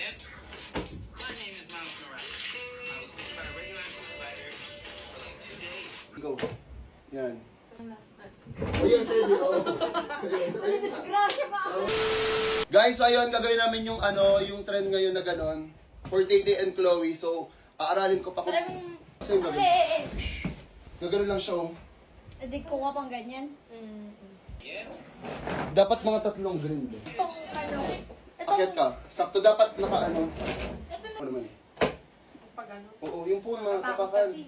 Yep. My name is Miles Morales. I was bitten by a radioactive spider for like 2 days. Go. Yan. O yan, pwede. Disgrasya pa ako. Guys, so ayun, gagawin namin yung yung trend ngayon na gano'n. For Tay and Chloe. So, aaralin ko pa kung... Parang... Sa'yo gagawin. Gagano'n lang siya, oh. Hindi ko nga pang ganyan. Yep. Dapat mga tatlong green. Itong ano... Akit ka. Sakto dapat naka-ano. Ano naman eh. Pag ano. Oo, yung po mga Takot kapakan. kasi.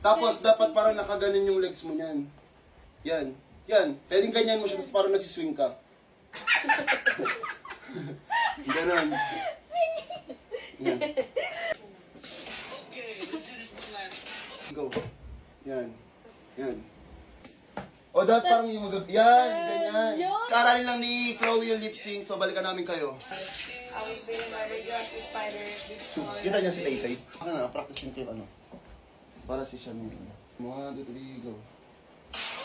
Tapos, dapat parang nakaganon yung legs mo niyan. Yan. Yan. Pwedeng ganyan mo siya, tapos parang nagsiswing ka. Ganon. Yan. Okay, let's do this one last. Go. Yan. Yan. O, dapat parang yung yan, ganyan. Aralin lang ni Chloe yung lip sync, so balikan namin kayo. I was bitten by a radioactive spider. Kita niya si Tay. Ano na, practice kayo ano. Para si Shani. 1, 2, 3, go.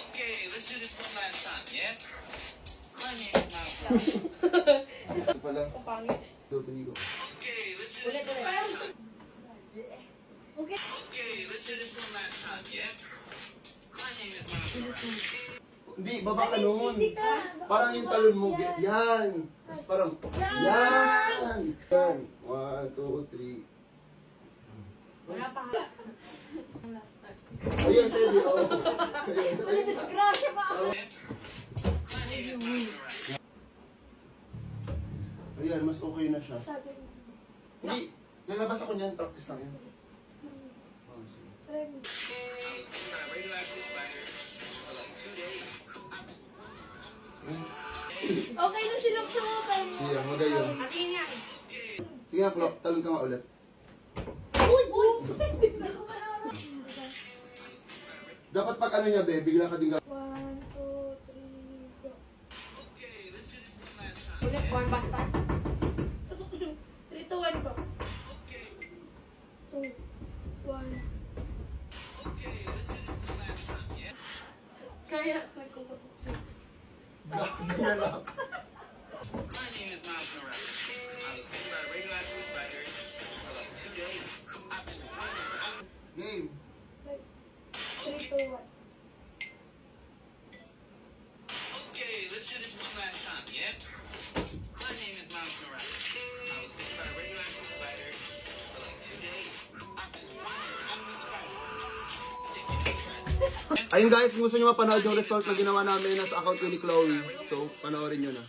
Okay, let's do this one last time. Yep. My name is Miles Morales. Ito pala. Ang pangit. 2, 3, go. Okay, let's do this one last time. Okay. Okay, let's do this one last time. Yep. My name is Miles Morales. Hindi, baba ka noon. Hindi ka. Parang yung talon mo, yan. Tapos parang, yan. Yan. 1, 2, 3. Wala pa. Ayun, pwede, oh. Disgrasya pa ako. My name is Miles Morales. Ayan, mas okay na siya. Hindi, lalabas ako niyan, practice lang yan. Oh, sige. I was bitten by a radioactive spider for like 2 days. Okay na silang sumukan. Sige, magayon. Akin niya. Sige nga, Flo, talon ka nga ulit. Uy! Hindi ko mararap. Dapat pag ano niya, be, bigla ka din 1, 2, 3, go. Okay, let's do this one last time. Ulit, one basta. 3 to 1 go. Okay. 2, 1. Okay, let's do this one last time. Yeah. Kaya, nagkukutok. Ganyan lang. My name is Miles Morales. I was bitten by a radioactive spider for like 2 days. I've been Game. 3 to 1. Okay, let's do this one last time. Yep. My name is Miles Morales. I was bitten by a radioactive spider for like 2 days. I've been I'm the spider. Ayun guys, kung gusto nyo mapanood yung result na ginawa namin sa account ko ni Chloe. So, panoorin nyo na.